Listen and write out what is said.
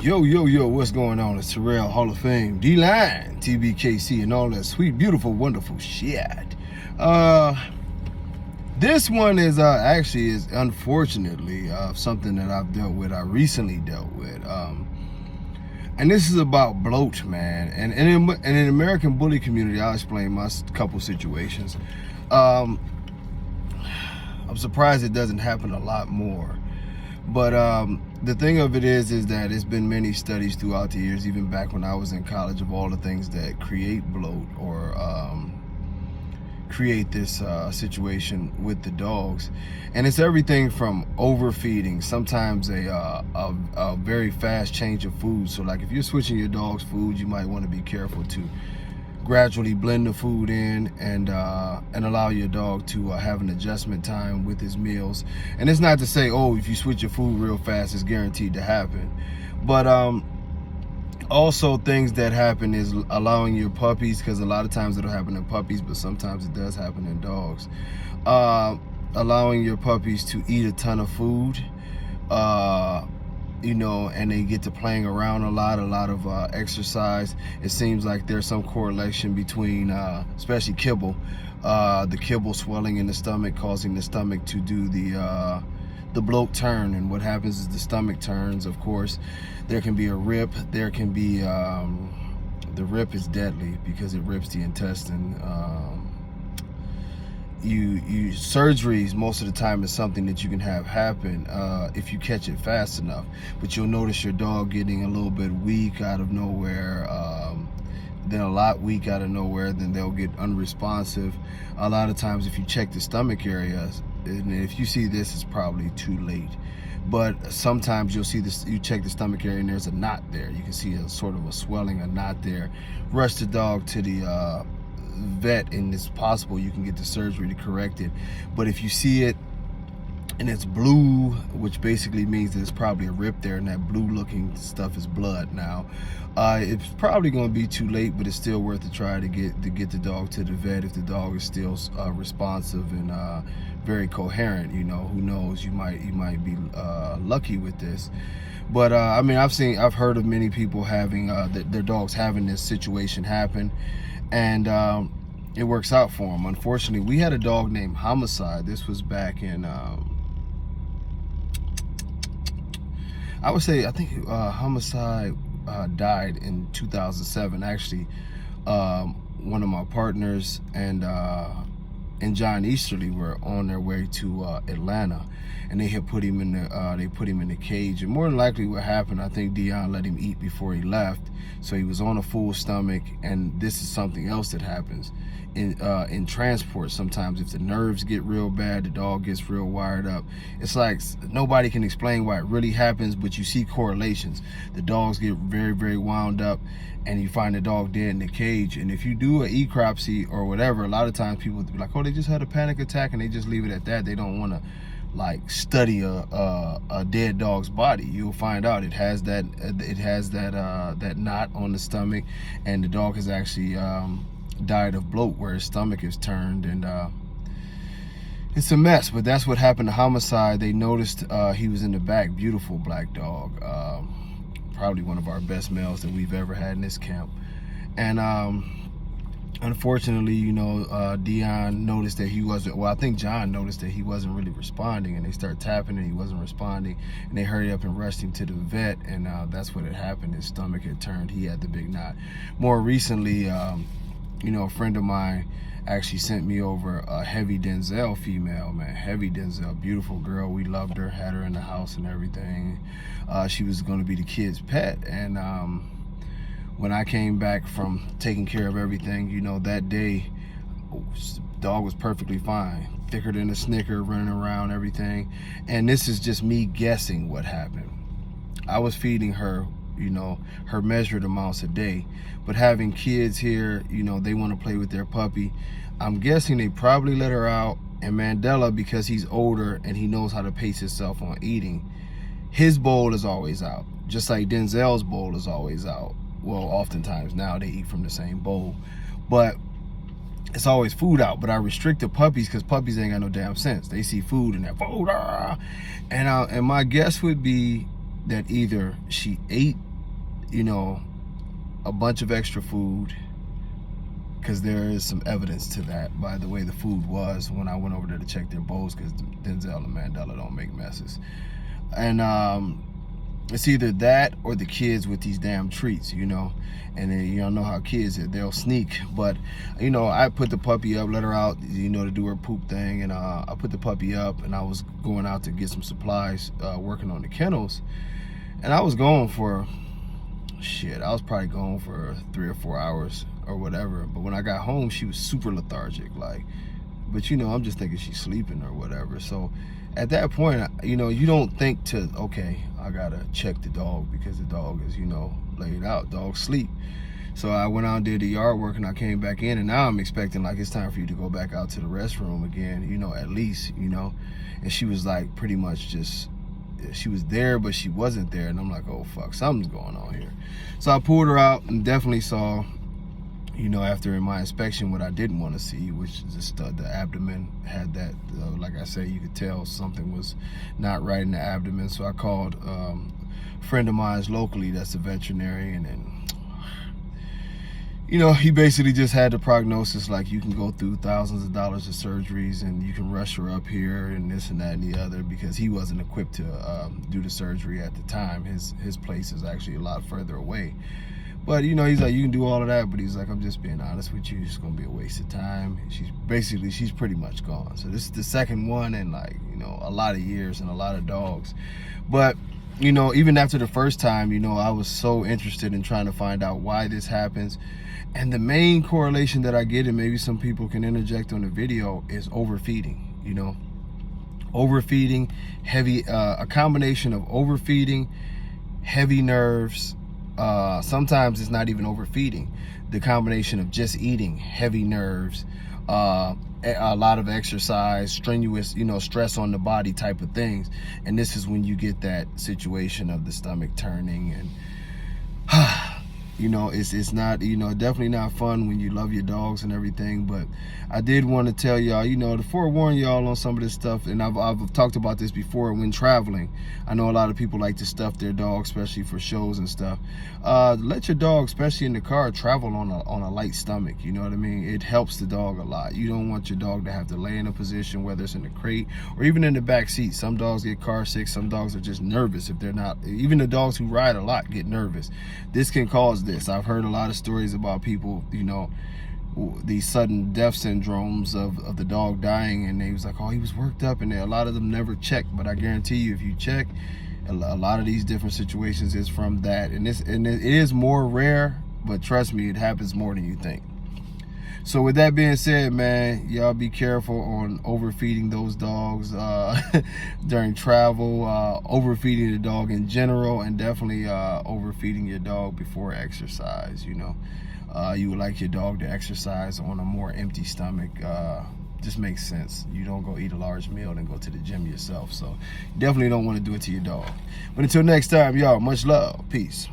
Yo, what's going on? It's Terrell, Hall of Fame, D-Line, TBKC, and all that sweet, beautiful, wonderful shit. This one is actually unfortunately something that I've dealt with, I recently dealt with. And this is about bloat, man. And in the American bully community, I'll explain my couple situations. I'm surprised it doesn't happen a lot more. But the thing of it is that it's been many studies throughout the years, even back when I was in college, of all the things that create bloat or create this situation with the dogs. And it's everything from overfeeding, sometimes a very fast change of food. So like if you're switching your dog's food, you might want to be careful to gradually blend the food in and allow your dog to have an adjustment time with his meals. And it's not to say, oh, if you switch your food real fast, it's guaranteed to happen. But also things that happen is allowing your puppies, because a lot of times it'll happen in puppies, but sometimes it does happen in dogs. Allowing your puppies to eat a ton of food, you know, and they get to playing around a lot of exercise. It seems like there's some correlation between, especially kibble, the kibble swelling in the stomach, causing the stomach to do the bloat turn. And what happens is the stomach turns, of course. There can be a rip, there can be, the rip is deadly because it rips the intestine. Surgeries most of the time is something that you can have happen if you catch it fast enough, but you'll notice your dog getting a little bit weak out of nowhere, then a lot weak out of nowhere, then they'll get unresponsive. A lot of times if you check the stomach areas, and if you see this, it's probably too late, but sometimes you'll see this, you check the stomach area and there's a knot there. You can see a sort of a swelling, a knot there. Rush the dog to the vet, and it's possible you can get the surgery to correct it. But if you see it and it's blue, which basically means there's probably a rip there, and that blue looking stuff is blood now, it's probably going to be too late, but it's still worth a try to get the dog to the vet if the dog is still responsive and very coherent. You know, who knows, you might be lucky with this. But I mean, I've heard of many people having their dogs having this situation happen, and it works out for them. Unfortunately, we had a dog named Homicide. This was back in I would say, I think Homicide died in 2007. Actually, one of my partners and John Easterly were on their way to Atlanta, and they had put him in the cage. And more than likely what happened, I think Dion let him eat before he left, so he was on a full stomach. And this is something else that happens in transport. Sometimes if the nerves get real bad, the dog gets real wired up. It's like nobody can explain why it really happens, but you see correlations. The dogs get very wound up, and you find the dog dead in the cage. And if you do an ecropsy or whatever, a lot of times people will be like, oh, they just had a panic attack, and they just leave it at that. They don't want to like study a dead dog's body. You'll find out it has that knot on the stomach, and the dog has actually died of bloat where his stomach is turned, and it's a mess. But that's what happened to Homicide. They noticed he was in the back. Beautiful black dog, probably one of our best males that we've ever had in this camp. And unfortunately, you know, Dion noticed that he wasn't, well, I think John noticed that he wasn't really responding, and they started tapping and he wasn't responding, and they hurried up and rushed him to the vet. And that's what had happened. His stomach had turned. He had the big knot. More recently, you know, a friend of mine actually sent me over a Heavy Denzel female, man. Heavy Denzel, beautiful girl. We loved her, had her in the house and everything. She was going to be the kid's pet. And when I came back from taking care of everything, you know, that day, dog was perfectly fine. Thicker than a Snicker, running around, everything. And this is just me guessing what happened. I was feeding her, you know, her measured amounts a day. But having kids here, you know, they want to play with their puppy. I'm guessing they probably let her out, and Mandela, because he's older and he knows how to pace himself on eating, his bowl is always out, just like Denzel's bowl is always out. Well, oftentimes now they eat from the same bowl, but it's always food out. But I restrict the puppies because puppies ain't got no damn sense. They see food and that food, and my guess would be that either she ate you know, a bunch of extra food, because there is some evidence to that by the way the food was when I went over there to check their bowls, because Denzel and Mandela don't make messes. And it's either that or the kids with these damn treats, you know. And then, you know how kids, they'll sneak. But, you know, I put the puppy up, let her out, you know, to do her poop thing. And I put the puppy up, and I was going out to get some supplies, working on the kennels. And I was going for, I was probably going for 3 or 4 hours or whatever. But when I got home, she was super lethargic, like, but you know, I'm just thinking she's sleeping or whatever. So at that point, you know, you don't think to, okay, I gotta check the dog because the dog is, you know, laid out. Dogs sleep. So I went out and did the yard work, and I came back in, and now I'm expecting, like, it's time for you to go back out to the restroom again, you know, at least, you know. And she was like pretty much just, she was there, but she wasn't there. And I'm like, oh fuck, something's going on here. So I pulled her out and definitely saw, you know, after in my inspection, what I didn't want to see, which is just the abdomen had that, like I say, you could tell something was not right in the abdomen. So I called a friend of mine locally that's a veterinarian, and you know, he basically just had the prognosis, like, you can go through thousands of dollars of surgeries and you can rush her up here and this and that and the other, because he wasn't equipped to do the surgery at the time. His place is actually a lot further away. But, you know, he's like, you can do all of that, but he's like, I'm just being honest with you, it's going to be a waste of time. She's pretty much gone. So this is the second one in, like, you know, a lot of years and a lot of dogs. But, you know, even after the first time, you know, I was so interested in trying to find out why this happens. And the main correlation that I get, and maybe some people can interject on the video, is overfeeding, you know. Overfeeding, heavy, a combination of overfeeding, heavy nerves. Sometimes it's not even overfeeding. The combination of just eating, heavy nerves, a lot of exercise, strenuous, you know, stress on the body type of things. And this is when you get that situation of the stomach turning, and you know, it's not, you know, definitely not fun when you love your dogs and everything. But I did want to tell y'all, you know, to forewarn y'all on some of this stuff. And I've talked about this before when traveling. I know a lot of people like to stuff their dogs, especially for shows and stuff. Let your dog, especially in the car, travel on a light stomach. You know what I mean? It helps the dog a lot. You don't want your dog to have to lay in a position, whether it's in the crate or even in the back seat. Some dogs get car sick. Some dogs are just nervous if they're not. Even the dogs who ride a lot get nervous. This can cause this. I've heard a lot of stories about people, you know, these sudden death syndromes of the dog dying, and they was like, oh, he was worked up, and a lot of them never check. But I guarantee you, if you check, a lot of these different situations is from that. And it is more rare, but trust me, it happens more than you think. So with that being said, man, y'all be careful on overfeeding those dogs during travel, overfeeding the dog in general, and definitely overfeeding your dog before exercise. You know, you would like your dog to exercise on a more empty stomach. Just makes sense. You don't go eat a large meal and go to the gym yourself. So you definitely don't want to do it to your dog. But until next time, y'all, much love. Peace.